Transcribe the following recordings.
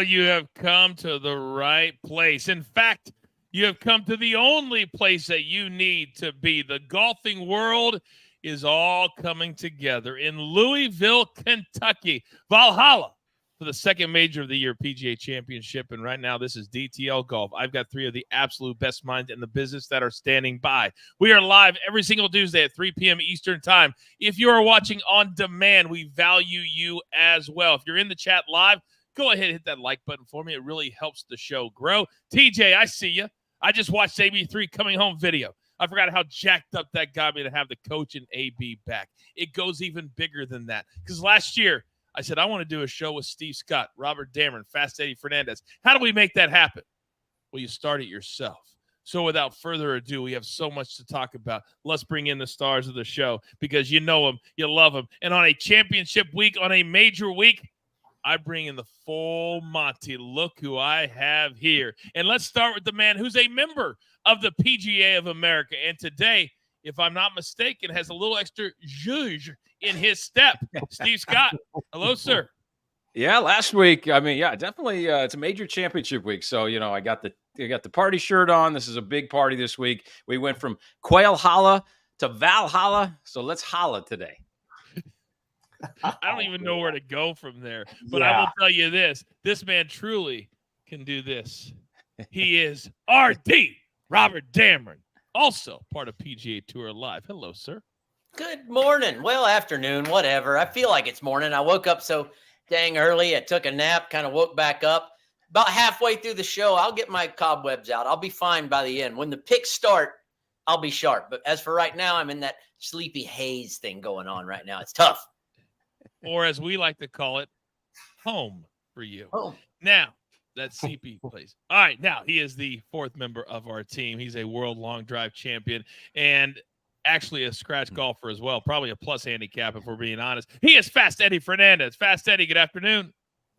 you have come to the right place. In fact, you have come to the only place that you need to be. The golfing world is all coming together in Louisville, Kentucky. Valhalla for the second major of the year PGA Championship. And right now, this is DTL Golf. I've got three of the absolute best minds in the business that are standing by. We are live every single Tuesday at 3 p.m. Eastern Time. If you are watching on demand, we value you as well. If you're in the chat live, go ahead and hit that like button for me. It really helps the show grow. TJ, I see you. I just watched AB3 coming home video. I forgot how jacked up that got me to have the coach and AB back. It goes even bigger than that. Because last year, I said, I want to do a show with Steve Scott, Robert Damron, Fast Eddie Fernandes. How do we make that happen? Well, you start it yourself. So without further ado, we have so much to talk about. Let's bring in the stars of the show because you know them, you love them. And on a championship week, on a major week, I bring in the full Monty. Look who I have here. And let's start with the man who's a member of the PGA of America. And today, if I'm not mistaken, has a little extra zhuzh in his step. Steve Scott. Hello, sir. Yeah, last week, definitely it's a major championship week. So, I got the party shirt on. This is a big party this week. We went from Quail Holla to Valhalla. So let's holla today. I don't even know where to go from there. But I will tell you this man truly can do this. He is RD, Robert Damron, also part of PGA Tour Live. Hello, sir. Good morning. Well, afternoon, whatever. I feel like it's morning. I woke up so dang early. I took a nap, kind of woke back up. About halfway through the show, I'll get my cobwebs out. I'll be fine by the end. When the picks start, I'll be sharp. But as for right now, I'm in that sleepy haze thing going on right now. It's tough. Or as we like to call it, home for you. Oh. Now, that's CP place. All right, now he is the fourth member of our team. He's a world long drive champion and actually a scratch golfer as well. Probably a plus handicap if we're being honest. He is Fast Eddie Fernandes. Fast Eddie, good afternoon.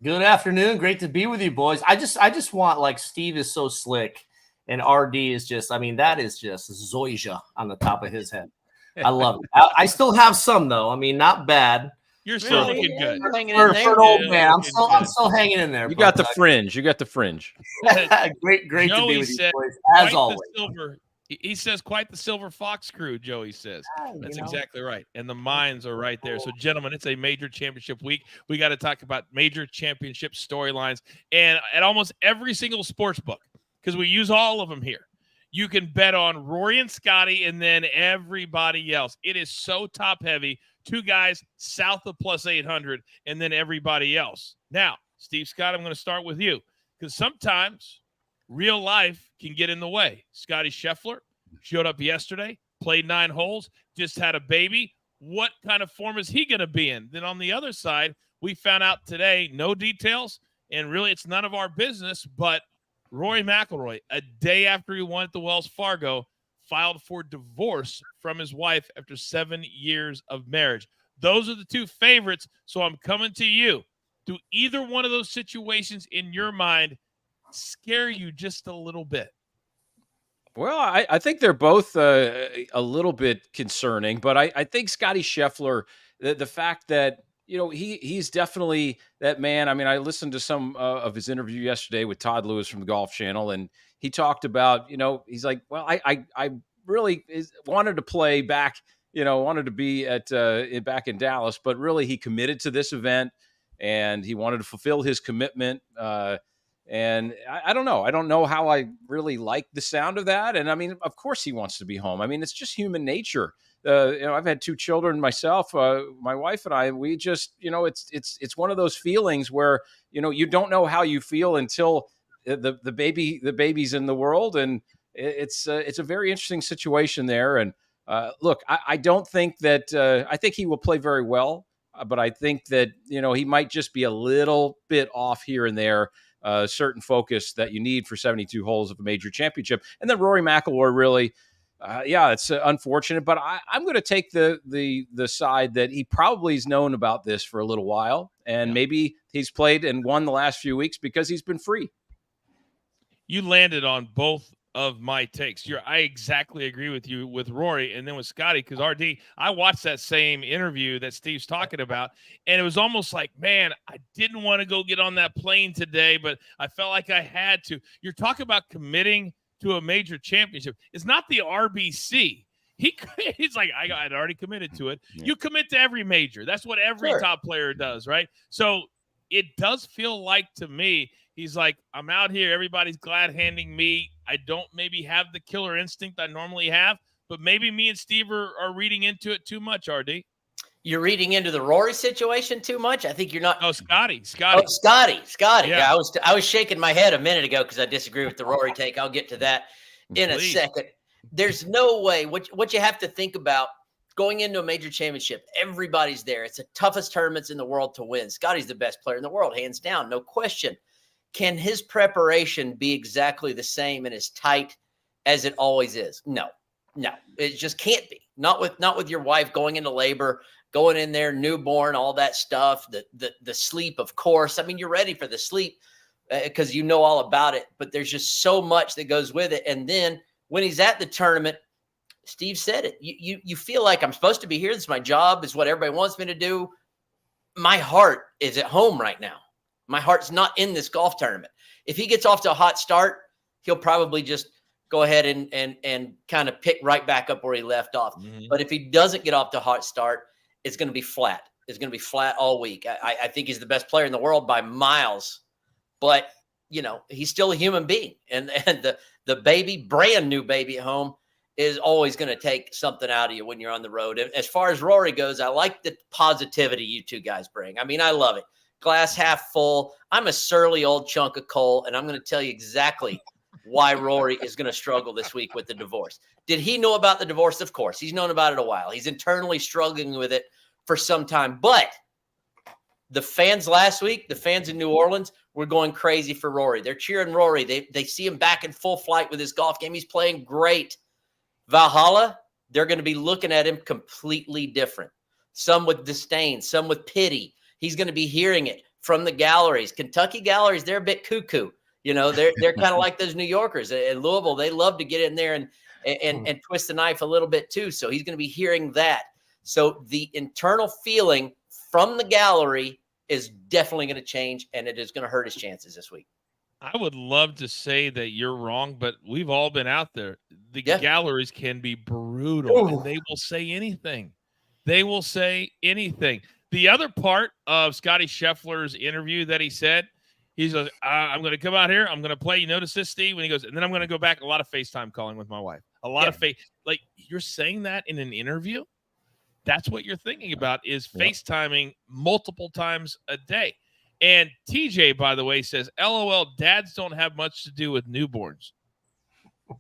Good afternoon. Great to be with you, boys. I just want, like, Steve is so slick and RD is just, that is just Zoysia on the top of his head. I love it. I still have some, though. Not bad. You're still looking good. For an old man, I'm still hanging in there. You got the fringe. You got the fringe. great Joey to be with you, boys, as always. He says, quite the silver fox crew, Joey says. That's exactly right. And the minds are right there. So, gentlemen, it's a major championship week. We got to talk about major championship storylines. And at almost every single sports book, because we use all of them here, you can bet on Rory and Scotty and then everybody else. It is so top-heavy. Two guys south of plus 800, and then everybody else. Now, Steve Scott, I'm going to start with you because sometimes real life can get in the way. Scotty Scheffler showed up yesterday, played 9 holes, just had a baby. What kind of form is he going to be in? Then on the other side, we found out today, no details, and really it's none of our business, but Rory McIlroy, a day after he won at the Wells Fargo, filed for divorce from his wife after 7 years of marriage. Those are the two favorites, so I'm coming to you. Do either one of those situations in your mind scare you just a little bit? Well, I think they're both a little bit concerning, but I think Scotty Scheffler, the fact that, he's definitely that man. I listened to some of his interview yesterday with Todd Lewis from the Golf Channel, and he talked about, he's like, well, I really wanted to play back, wanted to be back in Dallas, but really he committed to this event and he wanted to fulfill his commitment. And I don't know. I don't know how I really like the sound of that. And of course he wants to be home. It's just human nature. I've had 2 children myself. My wife and I, we just, it's one of those feelings where, you don't know how you feel until the baby's in the world, and it's a very interesting situation there. And look, I don't think that I think he will play very well, but I think that he might just be a little bit off here and there. Certain focus that you need for 72 holes of a major championship, and then Rory McIlroy really. It's unfortunate, but I'm going to take the side that he probably has known about this for a little while, and maybe he's played and won the last few weeks because he's been free. You landed on both of my takes. I exactly agree with you with Rory and then with Scotty, because RD, I watched that same interview that Steve's talking about, and it was almost like, man, I didn't want to go get on that plane today, but I felt like I had to. You're talking about committing to a major championship. It's not the RBC. He's like, I'd already committed to it. Yeah. You commit to every major. That's what every top player does, right? So it does feel like, to me, he's like, I'm out here. Everybody's glad handing me. I don't maybe have the killer instinct I normally have, but maybe me and Steve are reading into it too much, RD. You're reading into the Rory situation too much? I think you're not. Oh, Scotty. Oh, Scotty. Yeah, I was shaking my head a minute ago because I disagree with the Rory take. I'll get to that in a second. There's no way. What you have to think about going into a major championship, everybody's there. It's the toughest tournaments in the world to win. Scotty's the best player in the world, hands down, no question. Can his preparation be exactly the same and as tight as it always is? No, it just can't be. Not with your wife going into labor, going in there, newborn, all that stuff, the sleep, of course. I mean, you're ready for the sleep because you know all about it, but there's just so much that goes with it. And then when he's at the tournament, Steve said it. You feel like I'm supposed to be here. This is my job. Is what everybody wants me to do. My heart is at home right now. My heart's not in this golf tournament. If he gets off to a hot start, he'll probably just go ahead and kind of pick right back up where he left off. Mm-hmm. But if he doesn't get off to a hot start, it's going to be flat. It's going to be flat all week. I think he's the best player in the world by miles. But, he's still a human being. And the baby, brand new baby at home, is always going to take something out of you when you're on the road. And as far as Rory goes, I like the positivity you two guys bring. I mean, I love it. Glass half full. I'm a surly old chunk of coal, and I'm going to tell you exactly why Rory is going to struggle this week with the divorce. Did he know about the divorce? Of course. He's known about it a while. He's internally struggling with it for some time. But the fans last week, the fans in New Orleans, were going crazy for Rory. They're cheering Rory. They see him back in full flight with his golf game. He's playing great. Valhalla, they're going to be looking at him completely different. Some with disdain, some with pity. He's going to be hearing it from the galleries. Kentucky galleries, they're a bit cuckoo. They're kind of like those New Yorkers at Louisville. They love to get in there and twist the knife a little bit too. So he's going to be hearing that. So the internal feeling from the gallery is definitely going to change, and it is going to hurt his chances this week. I would love to say that you're wrong, but we've all been out there. The galleries can be brutal, and they will say anything. They will say anything. The other part of Scotty Scheffler's interview that he said, he's like, I'm going to come out here. I'm going to play. You notice this, Steve? When he goes, and then I'm going to go back. A lot of FaceTime calling with my wife. A lot of like, you're saying that in an interview? That's what you're thinking about, is FaceTiming multiple times a day. And TJ, by the way, says, LOL, dads don't have much to do with newborns.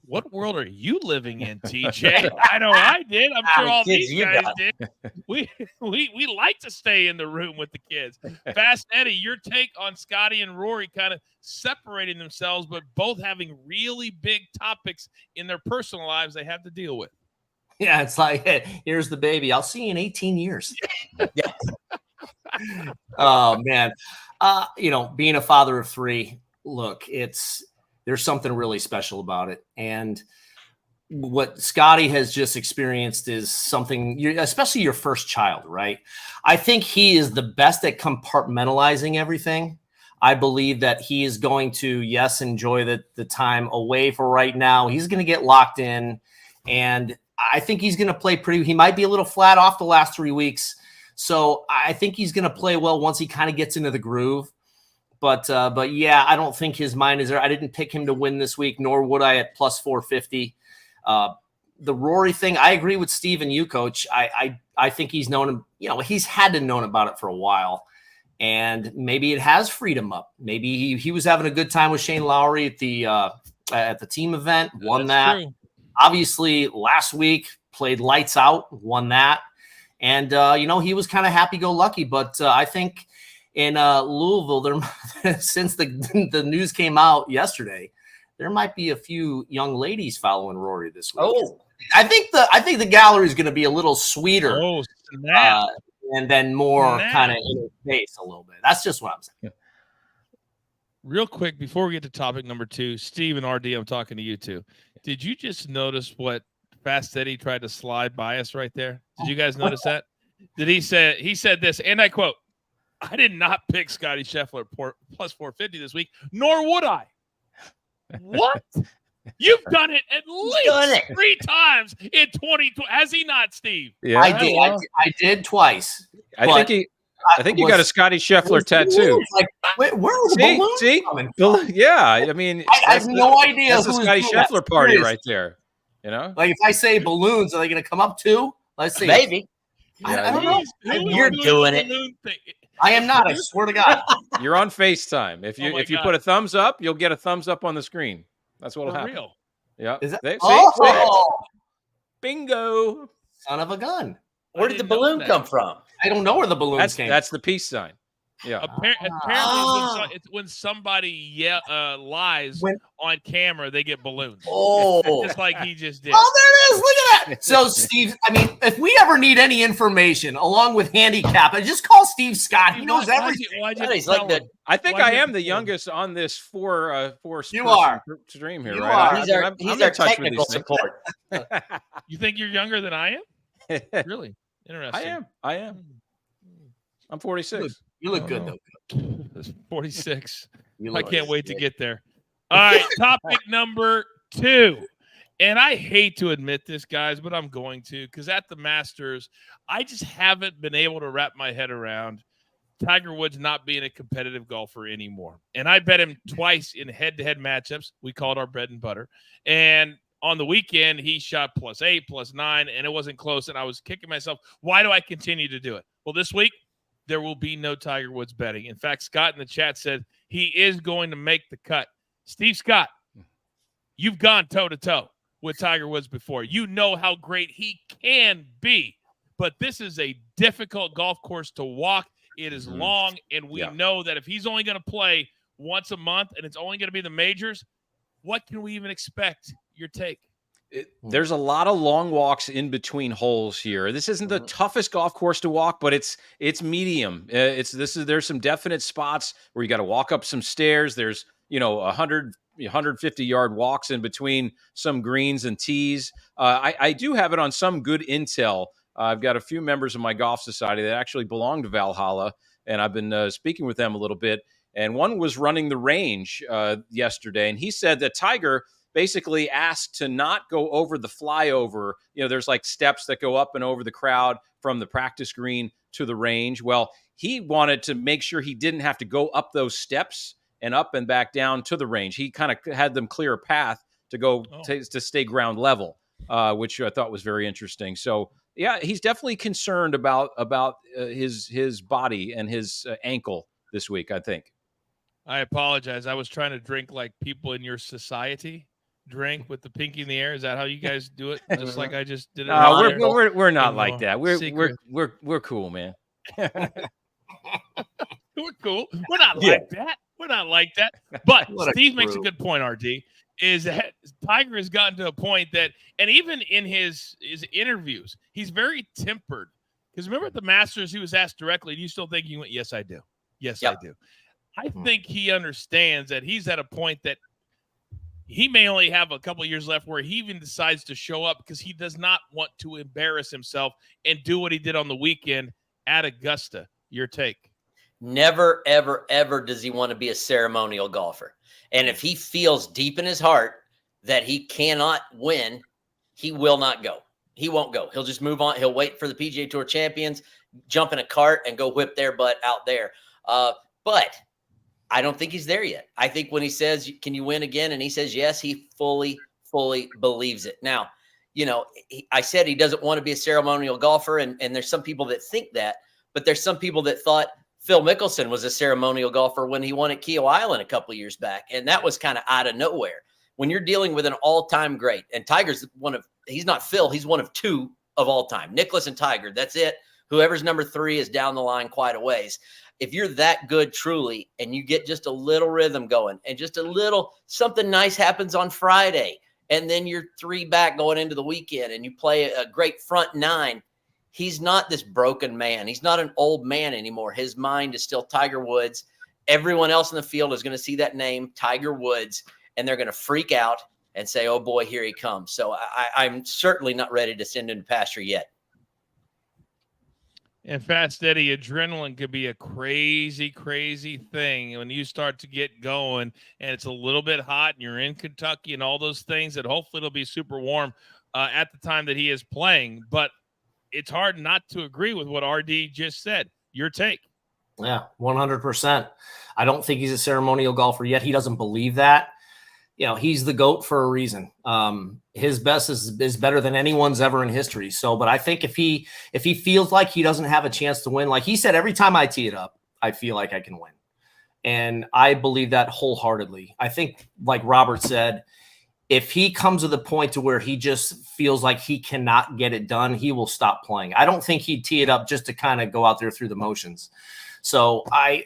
What world are you living in, TJ? I know I did. I'm sure all these guys did. We like to stay in the room with the kids. Fast Eddie, your take on Scotty and Rory kind of separating themselves, but both having really big topics in their personal lives they have to deal with. Yeah, it's like, hey, here's the baby. I'll see you in 18 years. Yeah. Oh, man. Being a father of three, look, there's something really special about it. And what Scotty has just experienced is something, especially your first child, right? I think he is the best at compartmentalizing everything. I believe that he is going to, enjoy the time away for right now. He's going to get locked in, and I think he's going to play he might be a little flat off the last 3 weeks. So I think he's going to play well once he kind of gets into the groove. But yeah, I don't think his mind is there. I didn't pick him to win this week, nor would I at plus 450. The Rory thing, I agree with Steve and you, Coach. I think he's known him. He's had to known about it for a while, and maybe it has freed him up. Maybe he was having a good time with Shane Lowry at the team event, won that. True. Obviously, last week played lights out, won that. And, he was kind of happy-go-lucky. But I think in Louisville, since the news came out yesterday, there might be a few young ladies following Rory this week. Oh, I think the gallery is going to be a little sweeter. Oh, snap. And then more kind of in his face a little bit. That's just what I'm saying. Real quick, before we get to topic number 2, Steve and RD, I'm talking to you two. Did you just notice what Fast Eddie tried to slide by us right there? Did you guys notice that? He said this, and I quote, "I did not pick Scotty Scheffler plus 450 this week, nor would I." What? You've done it at least 3 times in 2020. Has he not, Steve? Yeah, I did. I did twice. I think you got a Scotty Scheffler tattoo. Like, where are the balloons coming from? Yeah, I mean, I have no idea. That's the Scotty Scheffler party right there. You know, like if I say balloons, are they going to come up too? Let's see. Maybe. I don't know. You're doing it. I am not. I swear to God. You're on FaceTime. If you put a thumbs up, you'll get a thumbs up on the screen. That's what'll happen. Real. Yeah. Is that? See? Bingo. Son of a gun. Where did the balloon come from? I don't know where the balloons came. That's the peace sign. Yeah. Apparently, it's when somebody lies on camera, they get balloons. Oh, just like he just did. Oh, there it is. Look at that. So, Steve, I mean, if we ever need any information along with handicap, just call Steve Scott. He knows everything. I think I am the youngest on this four you are stream here. You right? are. He's our technical support. You think you're younger than I am? Really? Interesting. I am. I'm 46. You look good, though. 46. I can't wait to get there. All right, topic number 2. And I hate to admit this, guys, but I'm going to, because at the Masters, I just haven't been able to wrap my head around Tiger Woods not being a competitive golfer anymore. And I bet him twice in head-to-head matchups. We called our bread and butter. And on the weekend, he shot +8, +9, and it wasn't close. And I was kicking myself. Why do I continue to do it? Well, this week, there will be no Tiger Woods betting. In fact, Scott in the chat said he is going to make the cut. Steve Scott, you've gone toe-to-toe with Tiger Woods before. You know how great he can be. But this is a difficult golf course to walk. It is long, and we know that if he's only going to play once a month and it's only going to be the majors, what can we even expect? Your take. There's a lot of long walks in between holes here. This isn't the toughest golf course to walk, but it's medium. There's some definite spots where you got to walk up some stairs. There's 150 yard walks in between some greens and tees. I do have it on some good intel. I've got a few members of my golf society that actually belong to Valhalla, and I've been speaking with them a little bit. And one was running the range yesterday, and he said that Tiger basically asked to not go over the flyover. There's like steps that go up and over the crowd from the practice green to the range. Well, he wanted to make sure he didn't have to go up those steps and up and back down to the range. He kind of had them clear a path to go to stay ground level, which I thought was very interesting. So, yeah, he's definitely concerned about his body and his ankle this week, I think. I apologize. I was trying to drink like people in your society drink with the pinky in the air. Is that how you guys do it? Just like I just did it. No, we're not like that. We're cool, man. We're cool. We're not like that. We're not like that. But Steve makes a good point, RD, is that Tiger has gotten to a point that, and even in his interviews, he's very tempered. Because remember at the Masters, he was asked directly, do you still think you went? Yes, I do. Yes, I do. I think he understands that he's at a point that he may only have a couple of years left where he even decides to show up because he does not want to embarrass himself and do what he did on the weekend at Augusta. Your take? Never, ever, ever does he want to be a ceremonial golfer. And if he feels deep in his heart that he cannot win, he will not go. He won't go. He'll just move on. He'll wait for the PGA Tour champions, jump in a cart, and go whip their butt out there. But I don't think he's there yet. I think when he says, can you win again? And he says, yes, he fully believes it. Now, I said he doesn't want to be a ceremonial golfer. And there's some people that think that, but there's some people that thought Phil Mickelson was a ceremonial golfer when he won at Keel Island a couple of years back. And that was kind of out of nowhere. When you're dealing with an all-time great, and Tiger's he's not Phil, he's one of 2 of all time, Nicklaus and Tiger. That's it. Whoever's number 3 is down the line quite a ways. If you're that good truly, and you get just a little rhythm going and just a little something nice happens on Friday, and then you're 3 back going into the weekend and you play a great front 9, he's not this broken man. He's not an old man anymore. His mind is still Tiger Woods. everyone else in the field is going to see that name, Tiger Woods, and they're going to freak out and say, oh boy, here he comes. So I'm certainly not ready to send him to pasture yet. And Fast Eddie, adrenaline could be a crazy, crazy thing when you start to get going and it's a little bit hot and you're in Kentucky and all those things, that hopefully it'll be super warm at the time that he is playing. But it's hard not to agree with what RD just said. Your take. Yeah, 100%. I don't think he's a ceremonial golfer yet. He doesn't believe that. He's the GOAT for a reason. His best is better than anyone's ever in history. So, but I think if he feels like he doesn't have a chance to win, like he said, every time I tee it up, I feel like I can win. And I believe that wholeheartedly. I think, like Robert said, if he comes to the point to where he just feels like he cannot get it done, he will stop playing. I don't think he'd tee it up just to kind of go out there through the motions. So I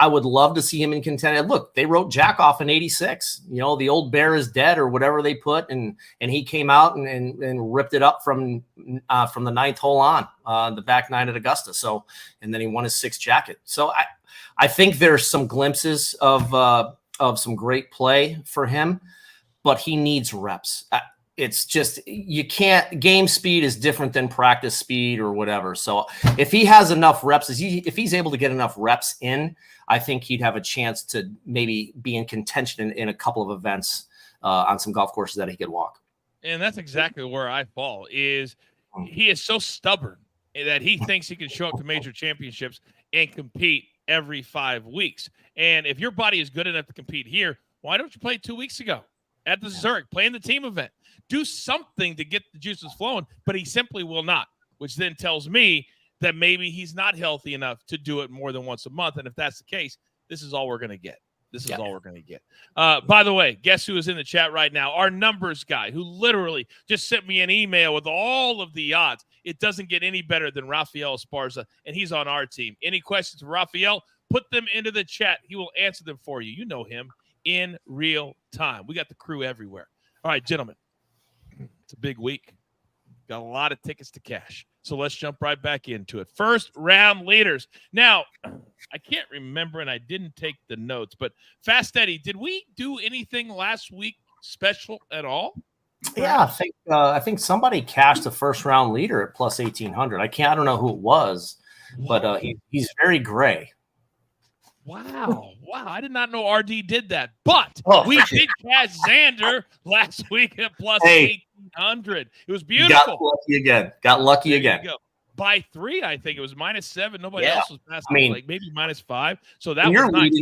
would love to see him in contention. Look, they wrote Jack off in 86. The old bear is dead or whatever they put, and he came out and ripped it up from the ninth hole on the back nine at Augusta. So, and then he won his sixth jacket. So I think there's some glimpses of some great play for him, but he needs reps. It's just, you can't, game speed is different than practice speed or whatever. So if he has enough reps, if he's able to get enough reps in, I think he'd have a chance to maybe be in contention in a couple of events on some golf courses that he could walk. And that's exactly where I fall, is he is so stubborn that he thinks he can show up to major championships and compete every 5 weeks. And if your body is good enough to compete here, why don't you play 2 weeks ago at the Zurich, play in the team event? Do something to get the juices flowing, but he simply will not, which then tells me that maybe he's not healthy enough to do it more than once a month. And if that's the case, this is all we're going to get. This is all we're going to get. By the way, guess who is in the chat right now? Our numbers guy, who literally just sent me an email with all of the odds. It doesn't get any better than Rafael Esparza, and he's on our team. Any questions for Rafael? Put them into the chat. He will answer them for you. You know him in real time. We got the crew everywhere. All right, gentlemen. It's a big week. Got a lot of tickets to cash. So let's jump right back into it. First round leaders. Now, I can't remember, and I didn't take the notes, but Fast Eddie, did we do anything last week special at all? Yeah, I think somebody cashed the first round leader at plus 1,800. I don't know who it was, but he's very gray. Wow. I did not know RD did that. But we did cash Xander last week at plus 1,800. It was beautiful. Got lucky again. By 3, I think it was -7. Nobody else was passing. Like maybe -5. So that was nice.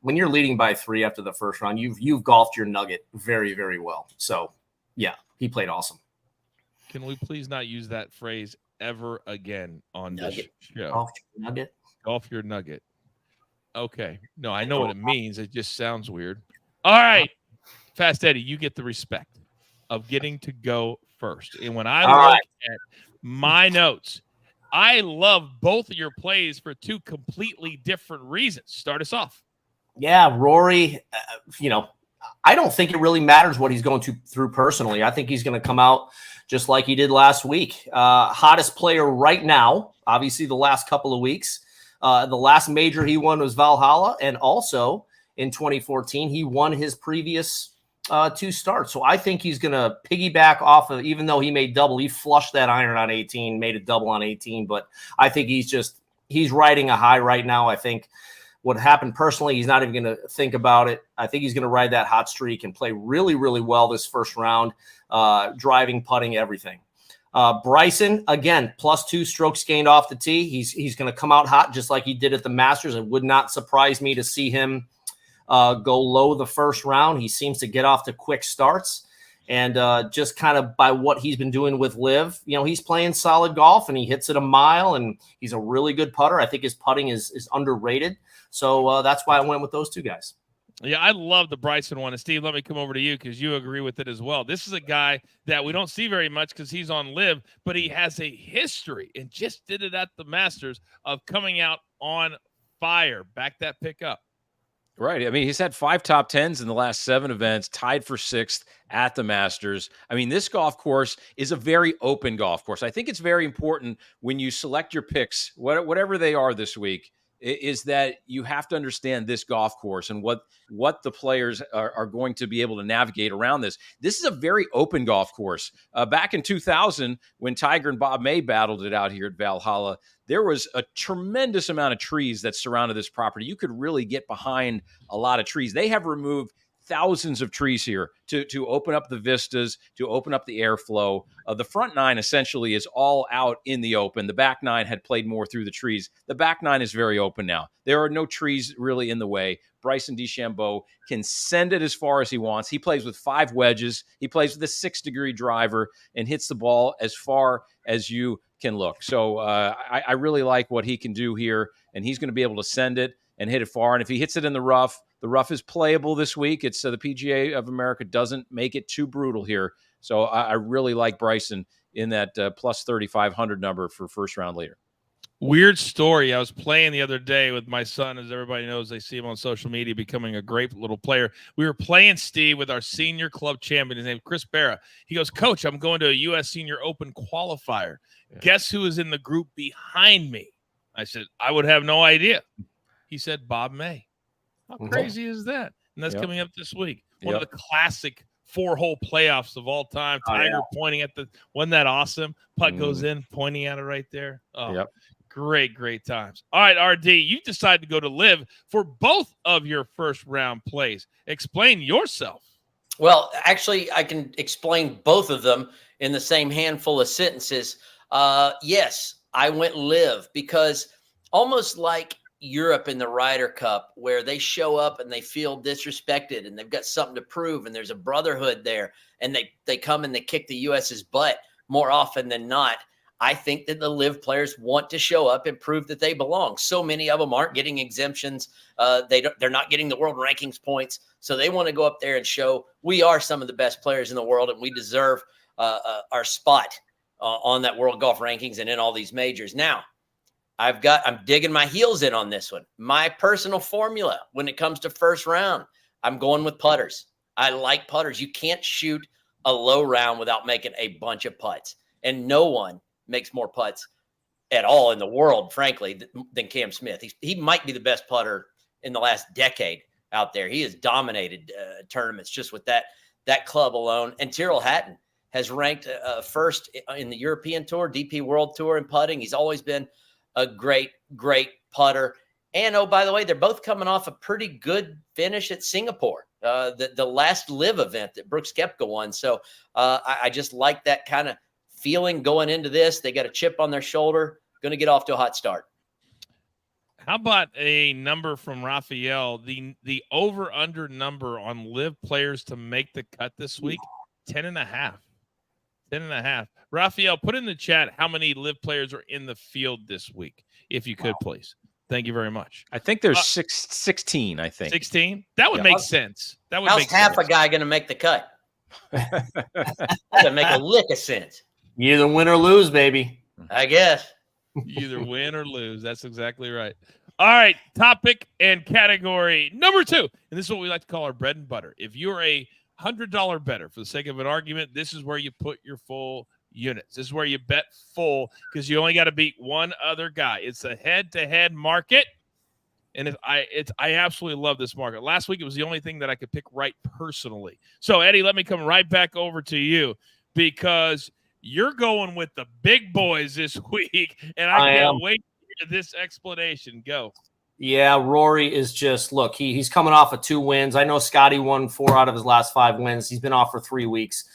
When you're leading by 3 after the first round, you've golfed your nugget very, very well. So yeah, he played awesome. Can we please not use that phrase ever again on this show? Golf your nugget. Okay. No, I know what it means. It just sounds weird. All right. Fast Eddie, you get the respect of getting to go first. And when I look at my notes, I love both of your plays for 2 completely different reasons. Start us off. Yeah, Rory, I don't think it really matters what he's going through personally. I think he's going to come out just like he did last week. Hottest player right now, obviously the last couple of weeks. The last major he won was Valhalla, and also in 2014, he won his previous 2 starts. So I think he's going to piggyback off of, even though he made double, he flushed that iron on 18, made a double on 18. But I think he's riding a high right now. I think what happened personally, he's not even going to think about it. I think he's going to ride that hot streak and play really, really well this first round, driving, putting, everything. Bryson, again, +2 strokes gained off the tee. He's going to come out hot just like he did at the Masters. It would not surprise me to see him go low the first round. He seems to get off to quick starts. And just kind of by what he's been doing with Liv, he's playing solid golf and he hits it a mile and he's a really good putter. I think his putting is underrated. So that's why I went with those 2 guys. Yeah, I love the Bryson one. And Steve, let me come over to you because you agree with it as well. This is a guy that we don't see very much because he's on Liv, but he has a history and just did it at the Masters of coming out on fire. Back that pick up. Right. I mean, he's had 5 top 10s in the last 7 events, tied for 6th at the Masters. I mean, this golf course is a very open golf course. I think it's very important when you select your picks, whatever they are this week, is that you have to understand this golf course and what the players are going to be able to navigate around this. This is a very open golf course. Back in 2000, when Tiger and Bob May battled it out here at Valhalla, there was a tremendous amount of trees that surrounded this property. You could really get behind a lot of trees. They have removed thousands of trees here to open up the vistas, to open up the airflow. The front nine essentially is all out in the open. The back nine had played more through the trees. The back nine is very open now. There are no trees really in the way. Bryson DeChambeau can send it as far as he wants. He plays with 5 wedges. He plays with a 6-degree driver and hits the ball as far as you can look. So I really like what he can do here, and he's going to be able to send it and hit it far. And if he hits it in the rough is playable this week. It's the PGA of America doesn't make it too brutal here. So I really like Bryson in that plus 3,500 number for first round leader. Weird story. I was playing the other day with my son. As everybody knows, they see him on social media becoming a great little player. We were playing, Steve, with our senior club champion. His name is Chris Barra. He goes, Coach, I'm going to a U.S. Senior Open qualifier. Yeah. Guess who is in the group behind me? I said, I would have no idea. He said, Bob May. How crazy is that? And that's coming up this week. One of the classic 4-hole playoffs of all time. Tiger pointing at wasn't that awesome? Putt goes in, pointing at it right there. Oh, great times. All right, RD, you decided to go to Live for both of your first round plays. Explain yourself. Well, actually, I can explain both of them in the same handful of sentences. Yes, I went Live because almost like Europe in the Ryder Cup, where they show up and they feel disrespected and they've got something to prove and there's a brotherhood there, and they come and they kick the US's butt more often than not. I think that the Live players want to show up and prove that they belong. So many of them aren't getting exemptions. They're not getting the world rankings points. So they want to go up there and show we are some of the best players in the world and we deserve our spot on that world golf rankings and in all these majors. Now, I'm digging my heels in on this one. My personal formula when it comes to first round, I'm going with putters. I like putters. You can't shoot a low round without making a bunch of putts. And no one makes more putts at all in the world, frankly, than Cam Smith. He might be the best putter in the last decade out there. He has dominated tournaments just with that club alone. And Tyrrell Hatton has ranked first in the European Tour, DP World Tour in putting. He's always been a great putter. And, oh, by the way, they're both coming off a pretty good finish at Singapore, the last Live event that Brooks Koepka won. So I just like that kind of feeling going into this. They got a chip on their shoulder, going to get off to a hot start. How about a number from Raphael? The over-under number on Live players to make the cut this week, 10.5. 10.5. Raphael, put in the chat how many Live players are in the field this week, if you could, please. Thank you very much. I think there's 16, I think. 16? That would make sense. That would how's make half sense. a guy going to make the cut? That doesn't make a lick of sense. You either win or lose, baby. I guess. You either win or lose. That's exactly right. All right, topic and category number 2. And this is what we like to call our bread and butter. If you're a $100 better, for the sake of an argument, this is where you put your full units. This is where you bet full because you only got to beat one other guy. It's a head-to-head market, and I absolutely love this market. Last week, it was the only thing that I could pick right personally. So, Eddie, let me come right back over to you because you're going with the big boys this week, and I can't wait to hear this explanation. Go. Yeah, Rory is just, look, he's coming off of 2 wins. I know Scotty won 4 out of his last 5 wins. He's been off for 3 weeks.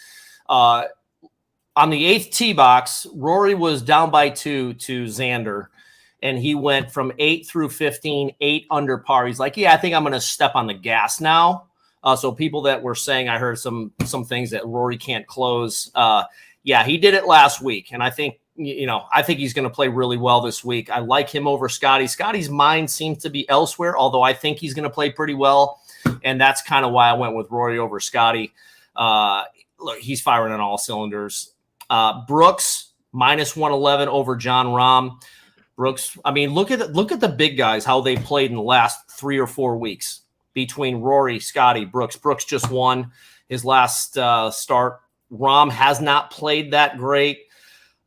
On the 8th tee box, Rory was down by 2 to Xander, and he went from 8 through 15, 8 under par. He's like, yeah, I think I'm going to step on the gas now. So people that were saying, I heard some things that Rory can't close. Yeah, he did it last week, and I think he's going to play really well this week. I like him over Scotty. Scotty's mind seems to be elsewhere, although I think he's going to play pretty well, and that's kind of why I went with Rory over Scotty. Look, he's firing on all cylinders. Brooks minus 111 over John Rahm. Brooks, I mean, look at the big guys, how they played in the last 3 or 4 weeks between Rory, Scotty, Brooks. Brooks just won his last start. Rahm has not played that great.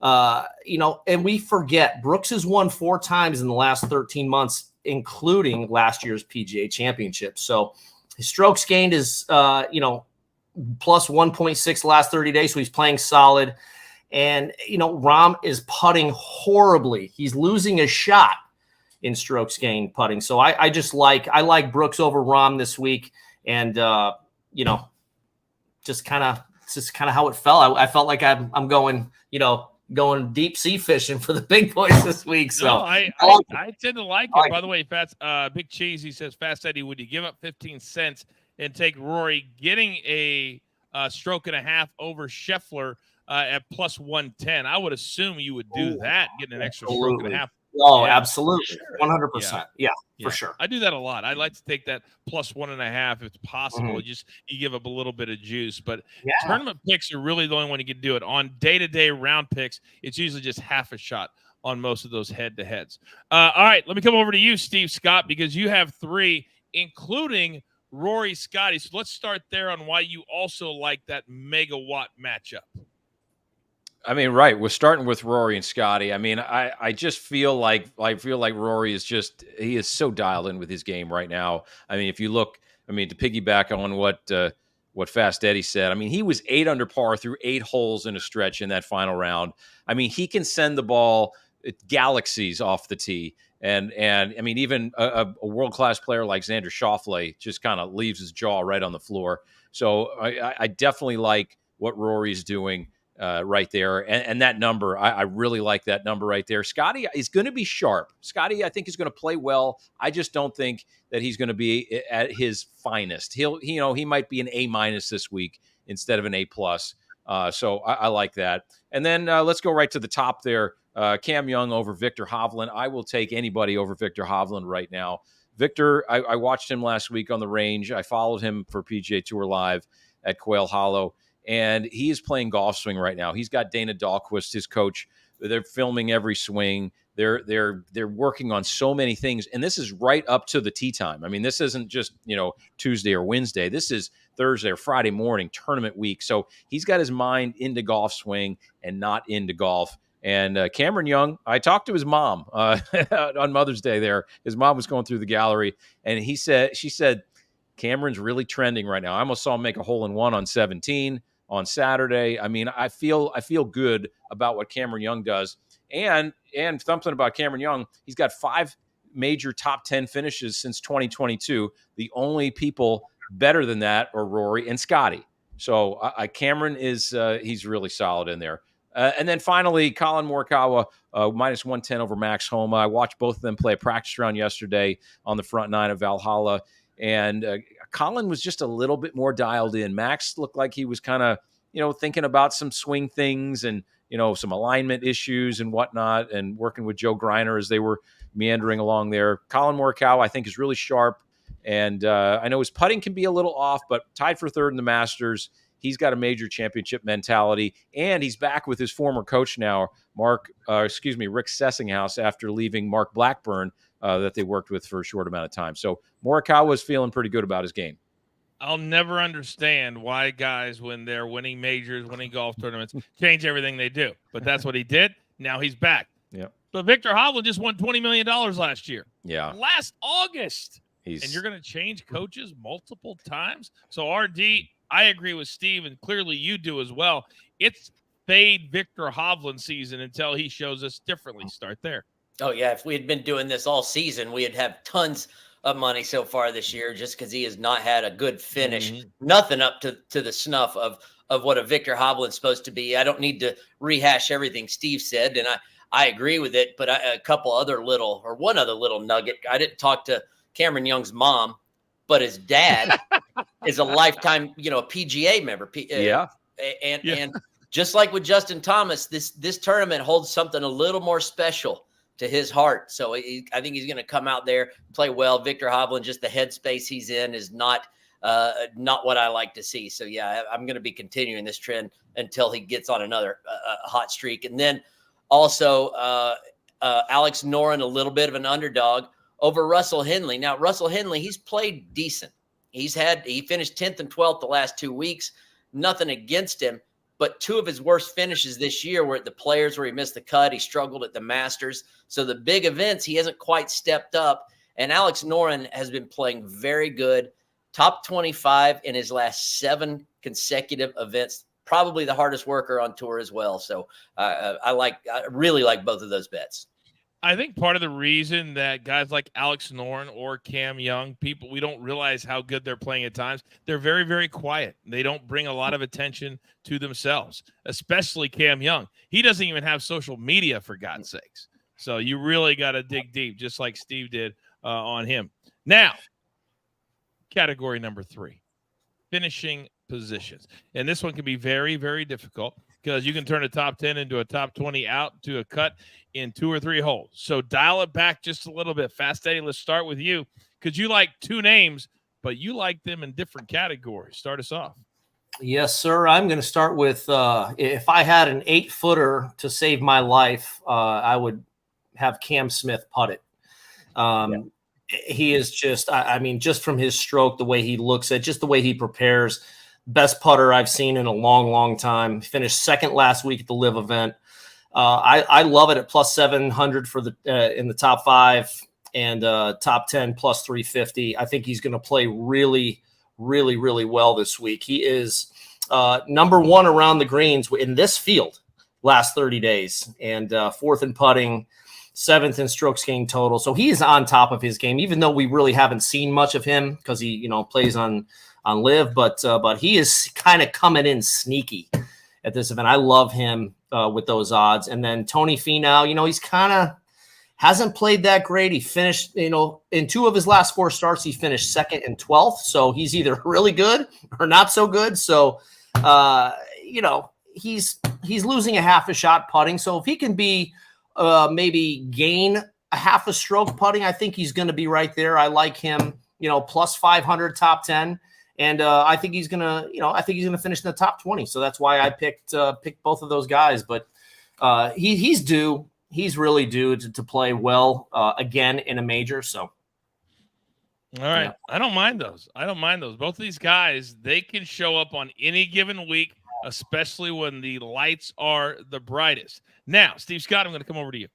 And we forget Brooks has won 4 times in the last 13 months including last year's PGA Championship. So his strokes gained is, plus 1.6 the last 30 days. So he's playing solid. And, Rahm is putting horribly. He's losing a shot in strokes gained putting. So I like Brooks over Rahm this week. And, just kind of how it fell. I felt like I'm going, going deep sea fishing for the big boys this week. So no, I tend to like it. By the way, Big Cheese, he says, Fast Eddie, would you give up 15 cents and take Rory getting a stroke and a half over Scheffler at plus 110? I would assume you would do that, getting an extra stroke and a half. Oh, yeah, absolutely. 100%. Yeah, for sure. I do that a lot. I like to take that plus 1.5 if it's possible. You give up a little bit of juice. But tournament picks are really the only one you can do it. On day-to-day round picks, it's usually just half a shot on most of those head-to-heads. All right, let me come over to you, Steve Scott, because you have 3, including Rory Scotty. So let's start there on why you also like that megawatt matchup. I mean, right. We're starting with Rory and Scotty. I mean, I just feel like Rory is he is so dialed in with his game right now. I mean, if you look, to piggyback on what Fast Eddie said, I mean, he was 8 under par through 8 holes in a stretch in that final round. I mean, he can send the ball galaxies off the tee. And I mean, even a world-class player like Xander Schauffele just kind of leaves his jaw right on the floor. So I definitely like what Rory's doing right there. And that number, I really like that number right there. Scotty is going to be sharp. Scotty, I think, is going to play well. I just don't think that he's going to be at his finest. He might be an A- this week instead of an A+. So I like that. And then let's go right to the top there. Cam Young over Victor Hovland. I will take anybody over Victor Hovland right now. Victor, I watched him last week on the range. I followed him for PGA Tour Live at Quail Hollow. And he is playing golf swing right now. He's got Dana Dahlquist, his coach. They're filming every swing. They're working on so many things. And this is right up to the tee time. I mean, this isn't just, Tuesday or Wednesday. This is Thursday or Friday morning, tournament week. So he's got his mind into golf swing and not into golf. And Cameron Young, I talked to his mom on Mother's Day there. His mom was going through the gallery, and she said, Cameron's really trending right now. I almost saw him make a hole-in-one on 17 on Saturday. I mean, I feel good about what Cameron Young does. And something about Cameron Young, he's got 5 major top 10 finishes since 2022. The only people better than that are Rory and Scotty. So Cameron he's really solid in there. And then finally, Colin Morikawa, minus 110 over Max Homa. I watched both of them play a practice round yesterday on the front 9 of Valhalla. And Colin was just a little bit more dialed in. Max looked like he was kind of, thinking about some swing things and, some alignment issues and whatnot, and working with Joe Greiner as they were meandering along there. Colin Morikawa, I think, is really sharp. And I know his putting can be a little off, but tied for 3rd in the Masters. He's got a major championship mentality, and he's back with his former coach now, Rick Sessinghaus, after leaving Mark Blackburn that they worked with for a short amount of time. So Morikawa is feeling pretty good about his game. I'll never understand why guys, when they're winning majors, winning golf tournaments, change everything they do. But that's what he did. Now he's back. Yeah. But Victor Hovland just won $20 million last year. Yeah. Last August. And you're going to change coaches multiple times? So, RD, I agree with Steve, and clearly you do as well. It's fade Victor Hovland season until he shows us differently. Start there. Oh, yeah. If we had been doing this all season, we'd have tons of money so far this year just because he has not had a good finish. Mm-hmm. Nothing up to the snuff of what a Victor Hovland's supposed to be. I don't need to rehash everything Steve said, and I agree with it, but one other little nugget. I didn't talk to Cameron Young's mom, but his dad is a lifetime, PGA member. And just like with Justin Thomas, this tournament holds something a little more special to his heart. So I think he's going to come out there, play well. Victor Hovland, just the headspace he's in is not what I like to see. So yeah, I'm going to be continuing this trend until he gets on another hot streak. And then also Alex Noren, a little bit of an underdog over Russell Henley. Now, Russell Henley, he's played decent. He finished 10th and 12th the last 2 weeks. Nothing against him, but 2 of his worst finishes this year were at the Players where he missed the cut. He struggled at the Masters. So the big events, he hasn't quite stepped up. And Alex Noren has been playing very good, top 25 in his last 7 consecutive events. Probably the hardest worker on tour as well. So I really like both of those bets. I think part of the reason that guys like Alex Noren or Cam Young, we don't realize how good they're playing at times. They're very, very quiet. They don't bring a lot of attention to themselves, especially Cam Young. He doesn't even have social media, for God's sakes. So you really got to dig deep, just like Steve did on him. Now, category number 3, finishing positions. And this one can be very, very difficult because you can turn a top 10 into a top 20 out to a cut in 2 or 3 holes. So dial it back just a little bit. Fast Eddie, let's start with you because you like 2 names, but you like them in different categories. Start us off. Yes, sir. I'm going to start with if I had an 8-footer to save my life, I would have Cam Smith putt it. He is just, I mean, just from his stroke, the way he looks at, just the way he prepares, best putter I've seen in a long, long time. Finished second last week at the Live event. I love it at plus 700 for the in the top 5 and top 10 plus 350. I think he's going to play really, really, really well this week. He is number 1 around the greens in this field last 30 days and 4th in putting, 7th in strokes gained total. So he is on top of his game, even though we really haven't seen much of him because he, plays on Live, but he is kind of coming in sneaky at this event. I love him with those odds. And then Tony Finau, he's kind of hasn't played that great. He finished, in 2 of his last 4 starts, he finished 2nd and 12th. So he's either really good or not so good. So, he's losing a half a shot putting. So if he can be maybe gain a half a stroke putting, I think he's going to be right there. I like him, plus 500 top 10. And I think he's gonna, finish in the top 20. So that's why I picked both of those guys. But he's due. He's really due to play well again in a major. So, all right, yeah. I don't mind those. Both of these guys, they can show up on any given week, especially when the lights are the brightest. Now, Steve Scott, I'm going to come over to you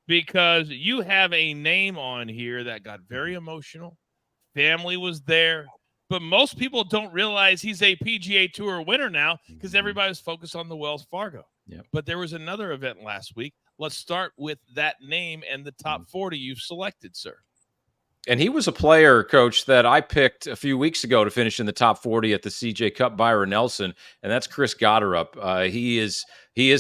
because you have a name on here that got very emotional. Family was there. But most people don't realize he's a PGA Tour winner now because everybody's focused on the Wells Fargo. Yep. But there was another event last week. Let's start with that name and the top 40 you've selected, sir. And he was a player, Coach, that I picked a few weeks ago to finish in the top 40 at the CJ Cup, Byron Nelson, and that's Chris Gotterup. He is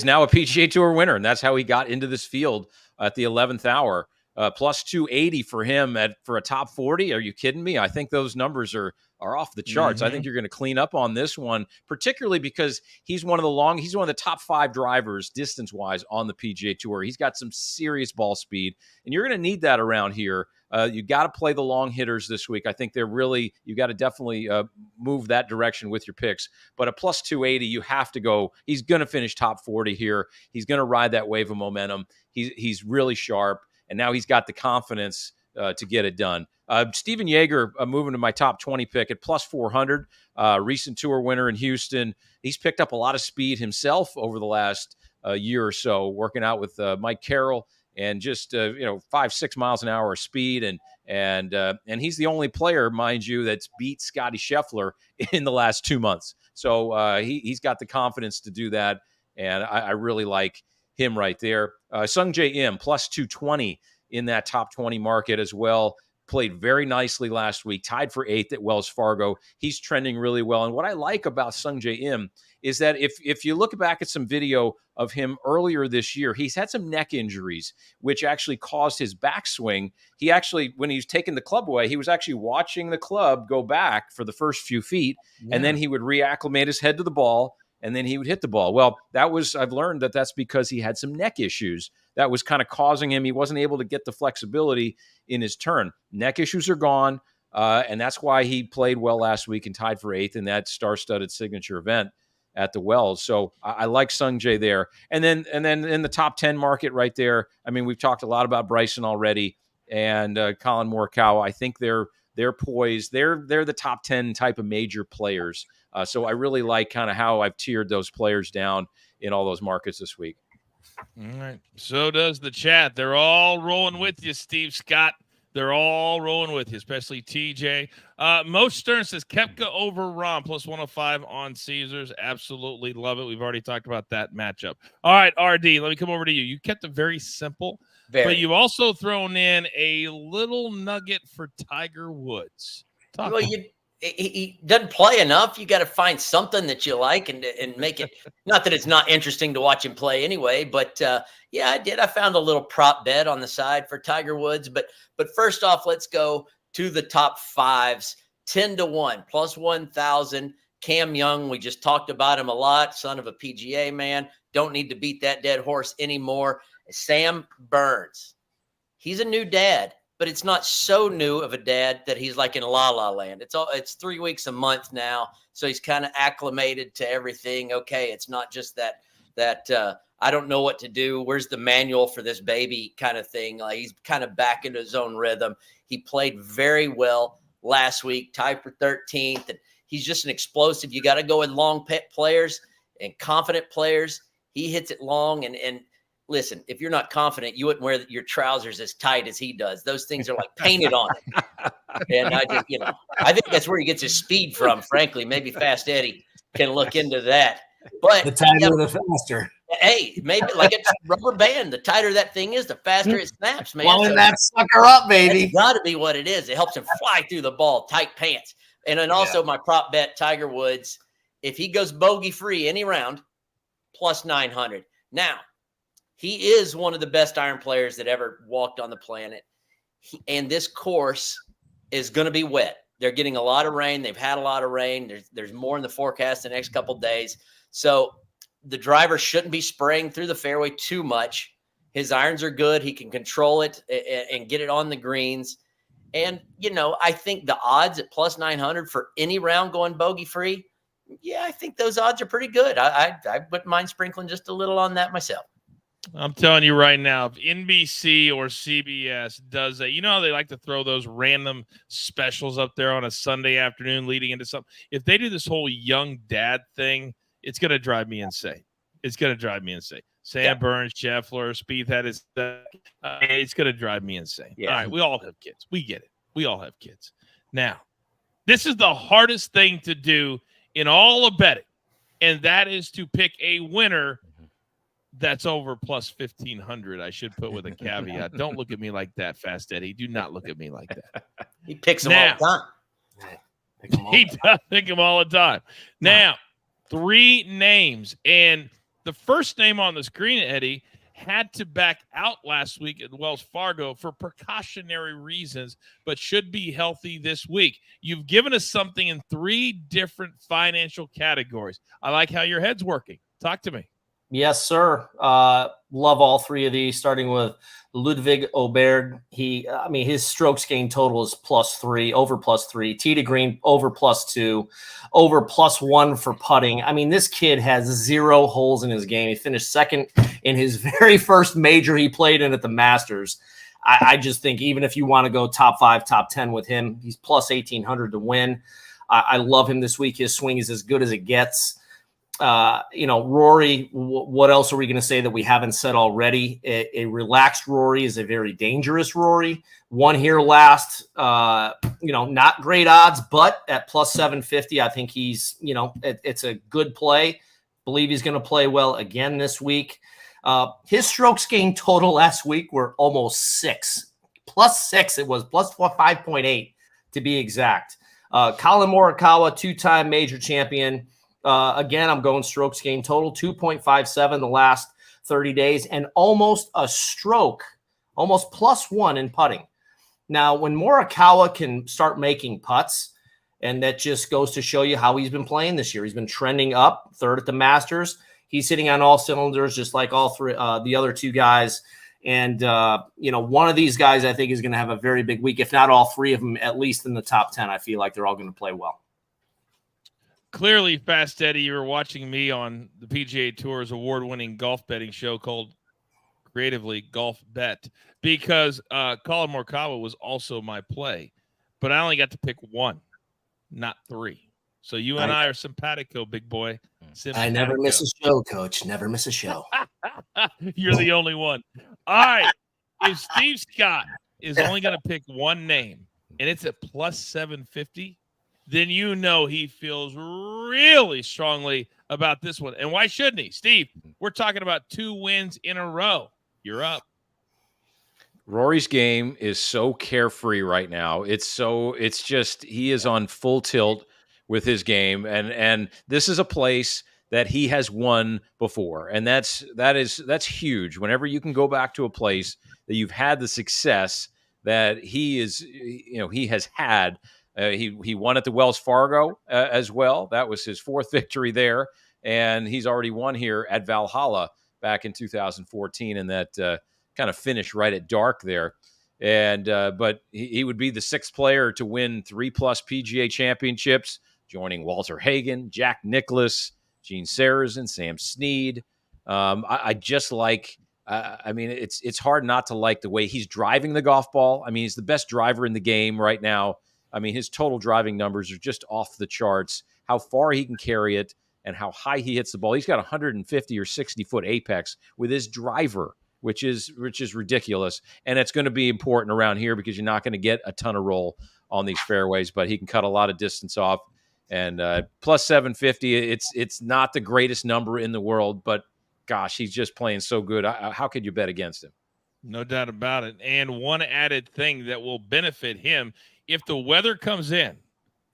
now a PGA Tour winner, and that's how he got into this field at the 11th hour. Plus 280 for him for a top 40. Are you kidding me? I think those numbers are off the charts. Mm-hmm. I think you're going to clean up on this one, particularly because he's one of the top 5 drivers distance-wise on the PGA Tour. He's got some serious ball speed, and you're going to need that around here. You got to play the long hitters this week. I think you got to definitely move that direction with your picks. But a plus 280, you have to go. He's going to finish top 40 here. He's going to ride that wave of momentum. He's really sharp. And now he's got the confidence to get it done. Steven Yeager, moving to my top 20 pick at plus 400, recent tour winner in Houston. He's picked up a lot of speed himself over the last year or so, working out with Mike Carroll and just 5-6 miles an hour of speed. And he's the only player, mind you, that's beat Scotty Scheffler in the last 2 months. So he's got the confidence to do that. And I really like him right there. Sung J M plus 220 in that top 20 market as well. Played very nicely last week, tied for 8th at Wells Fargo. He's trending really well. And what I like about Sung J M is that if you look back at some video of him earlier this year, he's had some neck injuries, which actually caused his backswing. He actually, when he was taking the club away, he was actually watching the club go back for the first few feet, and then he would reacclimate his head to the ball, and then he would hit the ball. Well, I've learned that's because he had some neck issues that was kind of causing him. He wasn't able to get the flexibility in his turn. Neck issues are gone, and that's why he played well last week and tied for 8th in that star-studded signature event at the Wells. So I like Sung Jae there. And then in the top 10 market right there, I mean, we've talked a lot about Bryson already and Colin Morikawa. I think they're poised. They're the top 10 type of major players. So I really like kind of how I've tiered those players down in all those markets this week. All right. So does the chat. They're all rolling with you, Steve Scott. They're all rolling with you, especially TJ. Mo Stern says Koepka over Rahm plus 105 on Caesars. Absolutely love it. We've already talked about that matchup. All right, RD, let me come over to you. You kept it very simple, but you've also thrown in a little nugget for Tiger Woods. Well, he doesn't play enough. You got to find something that you like and make it. Not that it's not interesting to watch him play anyway, but yeah, I did. I found a little prop bet on the side for Tiger Woods. But first off, let's go to the top fives. 10-1 plus 1,000. Cam Young, we just talked about him a lot. Son of a PGA man. Don't need to beat that dead horse anymore. Sam Burns. He's a new dad. But it's not so new of a dad that he's like in la la land. It's 3 weeks a month now, so he's kind of acclimated to everything. Okay, it's not just that I don't know what to do. Where's the manual for this baby kind of thing? Like, he's kind of back into his own rhythm. He played very well last week, tied for 13th, and he's just an explosive. You got to go with long players and confident players. He hits it long and. Listen, if you're not confident, you wouldn't wear your trousers as tight as he does. Those things are like painted on him. And I think that's where he gets his speed from, frankly. Maybe Fast Eddie can look into that. But the tighter, the faster. Hey, maybe like it's rubber band. The tighter that thing is, the faster it snaps, man. Blowing that sucker up, baby. It's got to be what it is. It helps him fly through the ball, tight pants. And then also my prop bet, Tiger Woods, if he goes bogey-free any round, plus 900. Now, he is one of the best iron players that ever walked on the planet. And this course is going to be wet. They're getting a lot of rain. They've had a lot of rain. There's more in the forecast the next couple of days. So the driver shouldn't be spraying through the fairway too much. His irons are good. He can control it and get it on the greens. And, I think the odds at plus 900 for any round going bogey-free, yeah, I think those odds are pretty good. I wouldn't mind sprinkling just a little on that myself. I'm telling you right now, if NBC or CBS does that, how they like to throw those random specials up there on a Sunday afternoon leading into something. If they do this whole young dad thing, it's going to drive me insane. It's going to drive me insane. Sam Burns, Scheffler, Spieth had his it's going to drive me insane. Yeah. All right, we all have kids. We get it. We all have kids. Now, this is the hardest thing to do in all of betting, and that is to pick a winner that's over plus 1,500. I should put with a caveat. Don't look at me like that, Fast Eddie. Do not look at me like that. He picks them all the time. He does pick them all the time. Now, 3 names. And the first name on the screen, Eddie, had to back out last week at Wells Fargo for precautionary reasons, but should be healthy this week. You've given us something in 3 different financial categories. I like how your head's working. Talk to me. Yes, sir. Love all 3 of these, starting with Ludwig Oberg. His strokes gained total is +3, over +3. Tee to green, over +2, over +1 for putting. This kid has 0 holes in his game. He finished second in his very first major he played in at the Masters. I just think even if you want to go top 5, top 10 with him, he's plus 1,800 to win. I love him this week. His swing is as good as it gets. Rory, what else are we going to say that we haven't said already? A relaxed Rory is a very dangerous Rory. Won here last, not great odds, but at plus 750, I think he's, it's a good play. Believe he's going to play well again this week. His strokes gained total last week were almost 6. Plus 6, it was plus 5.8 to be exact. Colin Morikawa, 2-time major champion. Again, I'm going strokes gained total, 2.57 the last 30 days, and almost a stroke, almost +1 in putting. Now, when Morikawa can start making putts, and that just goes to show you how he's been playing this year. He's been trending up, 3rd at the Masters. He's hitting on all cylinders, just like all 3, the other 2 guys. And, one of these guys I think is going to have a very big week, if not all 3 of them, at least in the top 10. I feel like they're all going to play well. Clearly, Fast Eddie, you were watching me on the PGA Tour's award-winning golf betting show called Creatively Golf Bet, because Colin Morikawa was also my play, but I only got to pick 1, not 3. So you and I are simpatico, big boy. Simpatico. I never miss a show, Coach. Never miss a show. You're the only one. All right. If Steve Scott is only going to pick one name, and it's at plus 750, then you know he feels really strongly about this one. And why shouldn't he? Steve, we're talking about 2 wins in a row. You're up. Rory's game is so carefree right now. It's just he is on full tilt with his game, and this is a place that he has won before, and that's huge. Whenever you can go back to a place that you've had the success that he has had. He won at the Wells Fargo as well. That was his 4th victory there, and he's already won here at Valhalla back in 2014 in that kind of finish right at dark there. And but he would be the 6th player to win 3+ PGA championships, joining Walter Hagen, Jack Nicklaus, Gene Sarazen, Sam Snead. I just like. I mean, it's hard not to like the way he's driving the golf ball. I mean, he's the best driver in the game right now. I mean, his total driving numbers are just off the charts. How far he can carry it and how high he hits the ball. He's got 150 or 60-foot apex with his driver, which is ridiculous. And it's going to be important around here because you're not going to get a ton of roll on these fairways, but he can cut a lot of distance off. And plus 750, it's not the greatest number in the world, but gosh, he's just playing so good. How could you bet against him? No doubt about it. And one added thing that will benefit him, if the weather comes in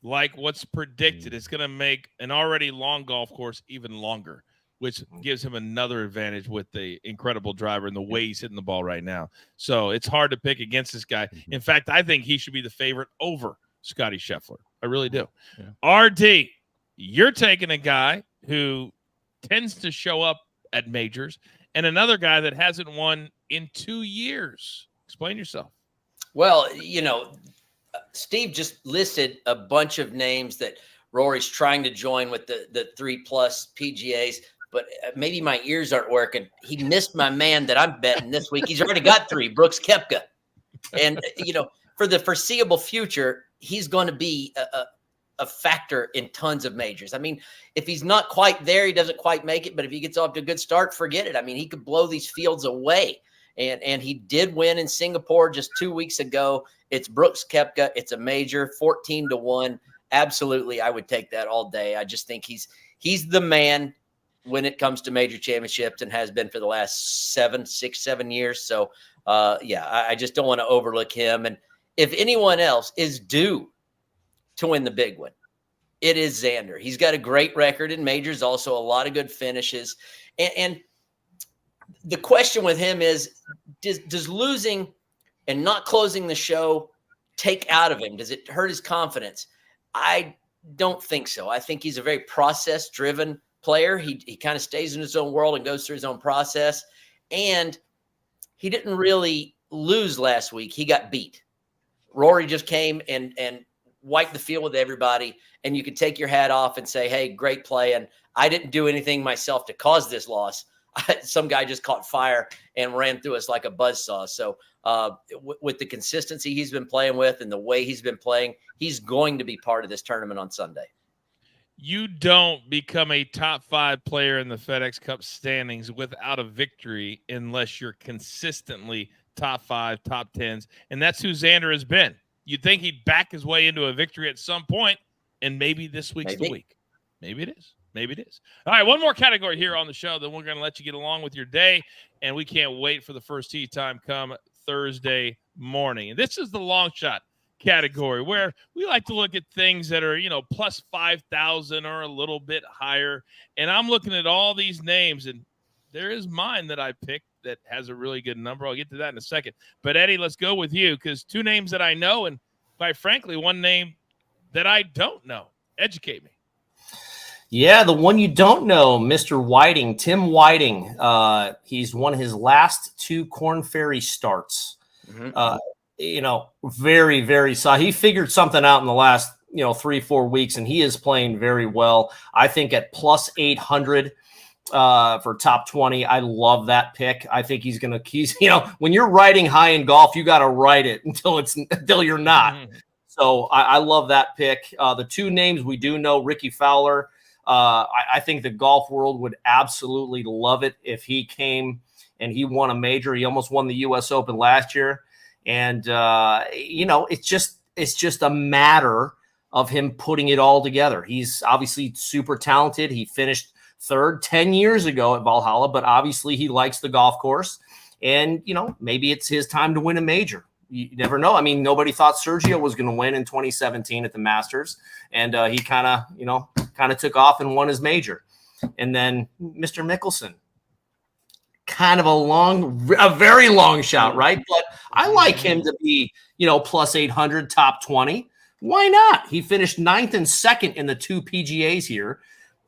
like what's predicted, it's going to make an already long golf course even longer, which gives him another advantage with the incredible driver and the way he's hitting the ball right now. So it's hard to pick against this guy. In fact, I think he should be the favorite over Scotty Scheffler. I really do. Yeah. RD, you're taking a guy who tends to show up at majors and another guy that hasn't won in 2 years. Explain yourself. Well, Steve just listed a bunch of names that Rory's trying to join with the 3+ PGAs, but maybe my ears aren't working. He missed my man that I'm betting this week. He's already got 3, Brooks Koepka. And, for the foreseeable future, he's going to be a factor in tons of majors. I mean, if he's not quite there, he doesn't quite make it, but if he gets off to a good start, forget it. I mean, he could blow these fields away. And he did win in Singapore just 2 weeks ago. It's Brooks Koepka. It's a major, 14-1. Absolutely, I would take that all day. I just think he's the man when it comes to major championships and has been for the last 7 years. So, I just don't want to overlook him. And if anyone else is due to win the big one, it is Xander. He's got a great record in majors, also a lot of good finishes. And the question with him is, does losing and not closing the show take out of him? Does it hurt his confidence? I don't think so. I think he's a very process-driven player. He kind of stays in his own world and goes through his own process. And he didn't really lose last week. He got beat. Rory just came and wiped the field with everybody, and you could take your hat off and say, hey, great play. And I didn't do anything myself to cause this loss. Some guy just caught fire and ran through us like a buzzsaw. So with the consistency he's been playing with and the way he's been playing, he's going to be part of this tournament on Sunday. You don't become a top 5 player in the FedEx Cup standings without a victory unless you're consistently top 5, top 10s. And that's who Xander has been. You'd think he'd back his way into a victory at some point, and maybe this week's the week. Maybe it is. Maybe it is. All right, one more category here on the show, then we're going to let you get along with your day, and we can't wait for the first tee time come Thursday morning. And this is the long shot category where we like to look at things that are, plus 5,000 or a little bit higher. And I'm looking at all these names, and there is mine that I picked that has a really good number. I'll get to that in a second. But Eddie, let's go with you, because 2 names that I know, and quite frankly, 1 name that I don't know. Educate me. Yeah, the one you don't know, Mr. Whiting, Tim Whiting. He's won his last 2 Korn Ferry starts. Very, very solid. He figured something out in the last, 3-4 weeks, and he is playing very well. I think at plus 800 for top 20, I love that pick. I think he's when you're riding high in golf, you got to ride it until you're not. So I love that pick. The 2 names we do know, Ricky Fowler. I think the golf world would absolutely love it if he came and he won a major. He almost won the U.S. Open last year. And, it's just a matter of him putting it all together. He's obviously super talented. He finished third 10 years ago at Valhalla, but obviously he likes the golf course. And, maybe it's his time to win a major. You never know. I mean, nobody thought Sergio was going to win in 2017 at the Masters. And he kind of took off and won his major. And then Mr. Mickelson, kind of a very long shot, right? But I like him to be, plus 800, top 20. Why not? He finished 9th and 2nd in the 2 PGAs here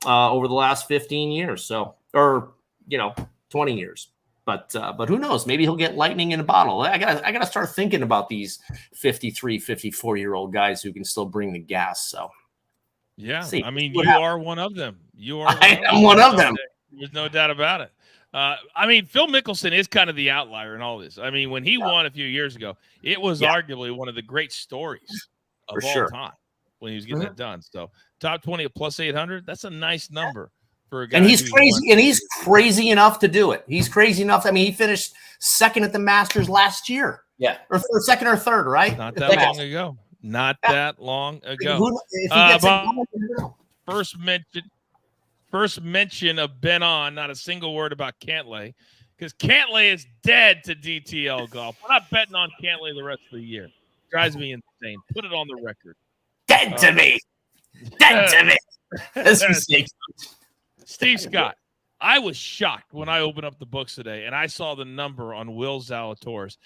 over the last 15 years. So, 20 years. But who knows? Maybe he'll get lightning in a bottle. I gotta start thinking about these 53, 54-year-old guys who can still bring the gas. So, yeah, I mean, you are one of them. I am one of them. There's no doubt about it. I mean, Phil Mickelson is kind of the outlier in all this. I mean, when he won a few years ago, it was arguably one of the great stories of all time when he was getting it done. So, top 20 at plus 800, that's a nice number. For a guy, and he's crazy, and he's crazy enough to do it. He's crazy enough. I mean, he finished 2nd at the Masters last year. Yeah, or 2nd or 3rd, right? Not that long ago. Not that long ago. First mention of Ben On. Not a single word about Cantlay, because Cantlay is dead to DTL golf. We're not betting on Cantlay the rest of the year. Drives me insane. Put it on the record. Dead to me. Dead to me. As we say. Steve Scott, I was shocked when I opened up the books today and I saw the number on Will Zalatoris.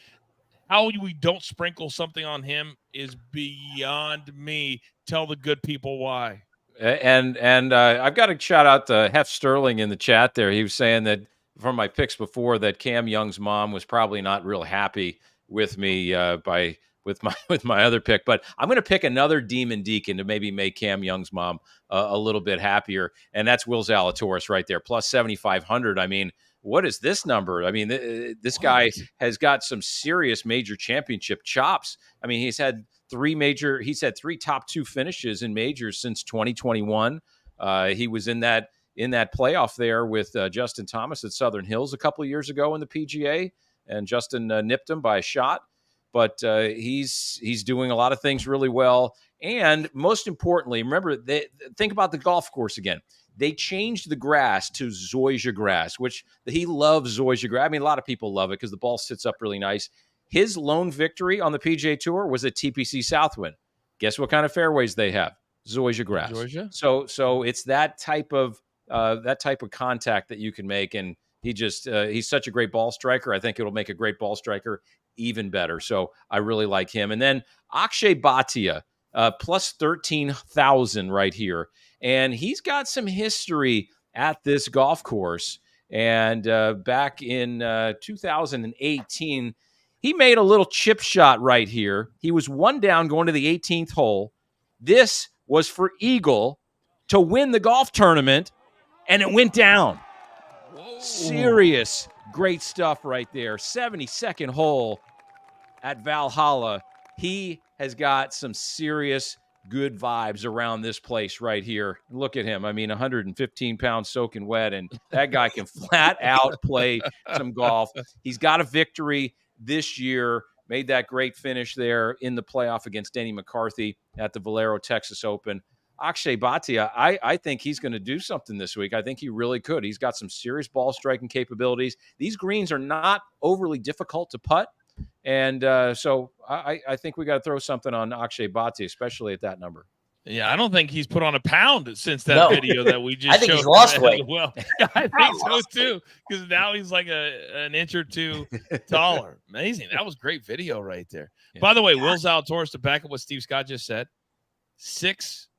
How we don't sprinkle something on him is beyond me. Tell the good people why. And I've got to shout out to Hef Sterling in the chat there. He was saying that from my picks before that Cam Young's mom was probably not real happy with me with my other pick, but I'm going to pick another Demon Deacon to maybe make Cam Young's mom a little bit happier, and that's Will Zalatoris right there, plus 7,500. I mean, what is this number? I mean, this guy has got some serious major championship chops. I mean, he's had three top 2 finishes in majors since 2021. He was in that playoff there with Justin Thomas at Southern Hills a couple of years ago in the PGA, and Justin nipped him by a shot. But he's doing a lot of things really well. And most importantly, remember, think about the golf course again. They changed the grass to Zoysia grass, which he loves Zoysia grass. I mean, a lot of people love it because the ball sits up really nice. His lone victory on the PGA Tour was at TPC Southwind. Guess what kind of fairways they have? Zoysia grass. Georgia? So it's that type of contact that you can make, and he's such a great ball striker. I think it'll make a great ball striker even better. So I really like him. And then Akshay Bhatia, plus 13,000 right here. And he's got some history at this golf course. And back in 2018, he made a little chip shot right here. He was one down going to the 18th hole. This was for Eagle to win the golf tournament, and it went down. Whoa. Serious great stuff right there. 72nd hole at Valhalla. He has got some serious good vibes around this place right here. Look at him. I mean, 115 pounds soaking wet, and that guy can flat out play some golf. He's got a victory this year, made that great finish there in the playoff against Denny McCarthy at the Valero Texas Open. Akshay Bhatia, I think he's going to do something this week. I think he really could. He's got some serious ball striking capabilities. These greens are not overly difficult to putt. And so I think we got to throw something on Akshay Bhatia, especially at that number. Yeah, I don't think he's put on a pound since that video that we just I think showed. He's lost weight. Well, yeah, I think so too, because now he's like an inch or two taller. Amazing. That was great video right there. Yeah. By the way, Will Zalatoris, to back up what Steve Scott just said, 6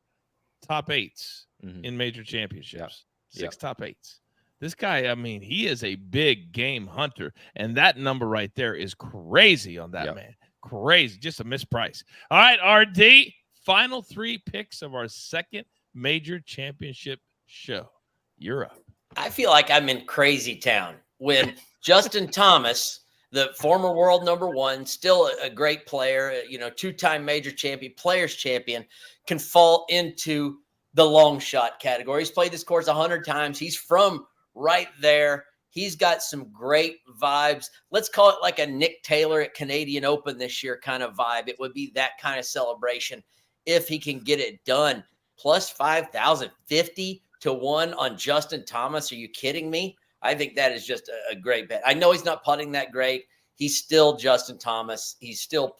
top 8s in major championships. Yep. 6 top 8s. This guy, I mean, he is a big game hunter, and that number right there is crazy on that man. Crazy, just a misprice. All right, RD, final 3 picks of our second major championship show. You're up. I feel like I'm in crazy town when Justin Thomas, the former world #1, still a great player, 2-time major champion, players champion, can fall into the long shot category. He's played this course 100 times. He's from right there. He's got some great vibes. Let's call it like a Nick Taylor at Canadian Open this year kind of vibe. It would be that kind of celebration if he can get it done. Plus 5,050 to 1 on Justin Thomas. Are you kidding me? I think that is just a great bet. I know he's not putting that great. He's still Justin Thomas. He's still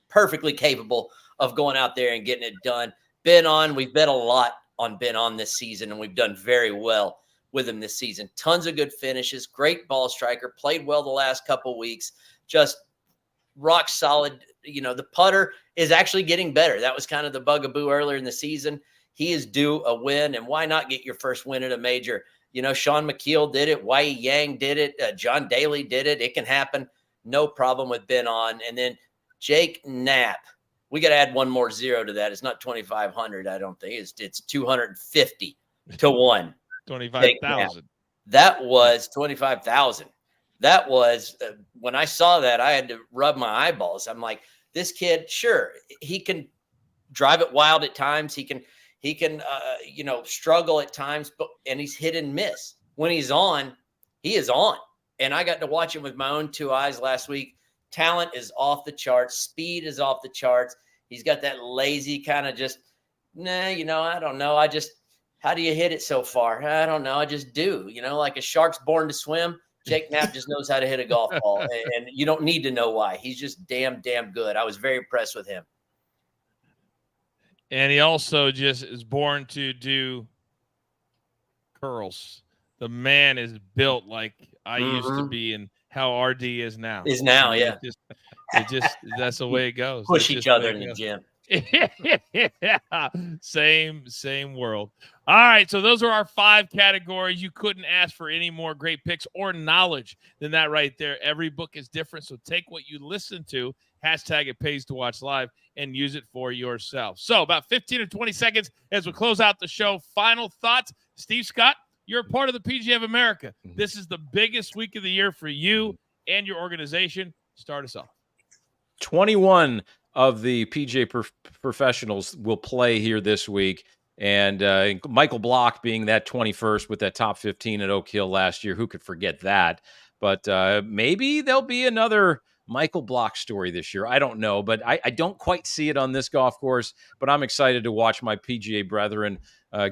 perfectly capable of going out there and getting it done. We've bet a lot on Ben on this season, and we've done very well with him this season. Tons of good finishes, great ball striker, played well the last couple weeks, just rock solid. You know, the putter is actually getting better. That was kind of the bugaboo earlier in the season. He is due a win, and why not get your first win at a major? You know, Sean McKeel did it. Wai Yang did it. John Daly did it. It can happen. No problem with Ben on. And then Jake Knapp. We got to add one more zero to that. It's not 2,500, I don't think. It's 250 to 1. 25,000. That was 25,000. That was when I saw that, I had to rub my eyeballs. I'm like, this kid, sure, he can drive it wild at times. He can struggle at times, and he's hit and miss. When he's on, he is on. And I got to watch him with my own 2 eyes last week. Talent is off the charts. Speed is off the charts. He's got that lazy kind of just, I don't know. How do you hit it so far? I don't know. I just do. Like a shark's born to swim. Jake Knapp just knows how to hit a golf ball, and you don't need to know why. He's just damn good. I was very impressed with him. And he also just is born to do curls. The man is built like I used to be, and how RD is now. Yeah. It just that's the way it goes. Push each other in the gym. Yeah, same world. All right, so those are our 5 categories. You couldn't ask for any more great picks or knowledge than that right there. Every book is different, so take what you listen to, hashtag it pays to watch live, and use it for yourself. So about 15 or 20 seconds as we close out the show. Final thoughts. Steve Scott, you're a part of the PGA of America. This is the biggest week of the year for you and your organization. Start us off. 21 of the PGA professionals will play here this week. And Michael Block being that 21st with that top 15 at Oak Hill last year. Who could forget that? But maybe there'll be another Michael Block story this year. I don't know, but I don't quite see it on this golf course. But I'm excited to watch my PGA brethren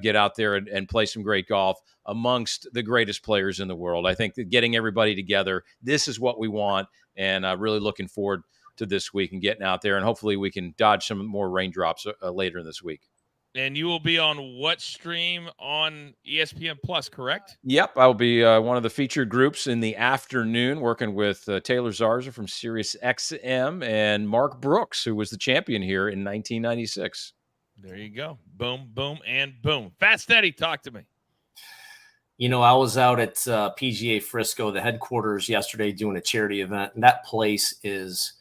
get out there and play some great golf amongst the greatest players in the world. I think that getting everybody together, this is what we want. And really looking forward to this week and getting out there. And hopefully we can dodge some more raindrops later in this week. And you will be on what stream on ESPN Plus, correct? Yep, I'll be one of the featured groups in the afternoon, working with Taylor Zarza from Sirius XM and Mark Brooks, who was the champion here in 1996. There you go. Boom, boom, and boom. Fast Eddie, talk to me. I was out at PGA Frisco, the headquarters, yesterday doing a charity event, and that place is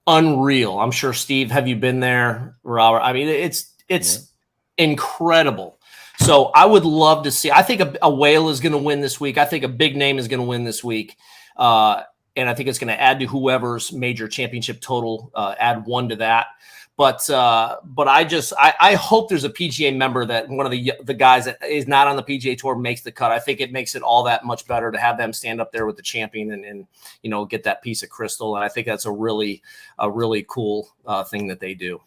unreal. I'm sure, Steve, have you been there, Robert? I mean, it's incredible. So I would love to see. I think a whale is going to win this week. I think a big name is going to win this week. And I think it's going to add to whoever's major championship total, add 1 to that. But I hope there's a PGA member that one of the guys that is not on the PGA Tour makes the cut. I think it makes it all that much better to have them stand up there with the champion and get that piece of crystal. And I think that's a really cool thing that they do.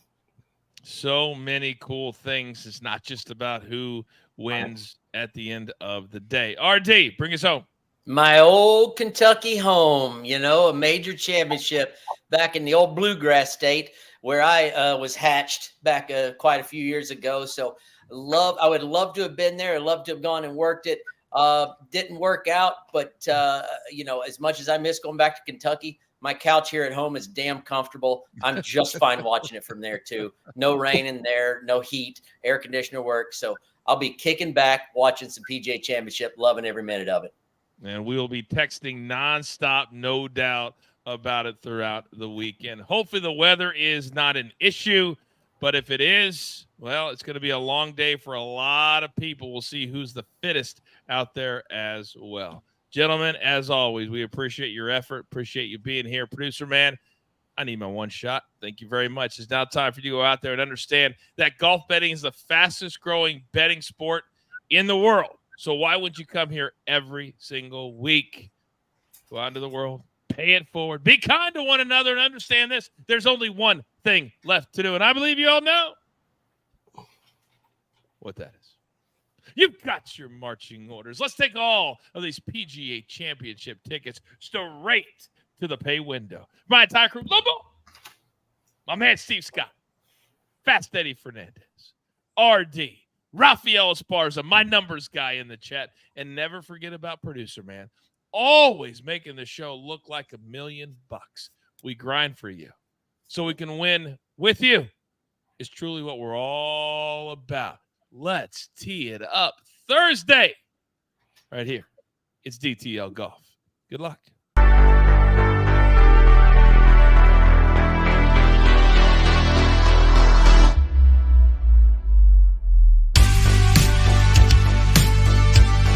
So many cool things. It's not just about who wins at the end of the day. RD, bring us home. My old Kentucky home, a major championship back in the old Bluegrass State where I was hatched back quite a few years ago. So I would love to have been there. I'd love to have gone and worked it. Didn't work out, but as much as I miss going back to Kentucky, my couch here at home is damn comfortable. I'm just fine watching it from there too. No rain in there, no heat, air conditioner work. So I'll be kicking back, watching some PGA Championship, loving every minute of it. And we will be texting nonstop, no doubt about it throughout the weekend. Hopefully the weather is not an issue, but if it is, well, it's going to be a long day for a lot of people. We'll see who's the fittest out there as well. Gentlemen, as always, we appreciate your effort. Appreciate you being here. Producer man, I need my one shot. Thank you very much. It's now time for you to go out there and understand that golf betting is the fastest growing betting sport in the world. So why wouldn't you come here every single week? Go out into the world, pay it forward, be kind to one another, and understand this. There's only one thing left to do, and I believe you all know what that is. You've got your marching orders. Let's take all of these PGA Championship tickets straight to the pay window. My entire crew, Lobo, my man Steve Scott, Fast Eddie Fernandes, RD, Rafael Esparza, my numbers guy in the chat, and never forget about producer, man. Always making the show look like $1 million. We grind for you so we can win with you. Is truly what we're all about. Let's tee it up Thursday right here. It's DTL Golf. Good luck.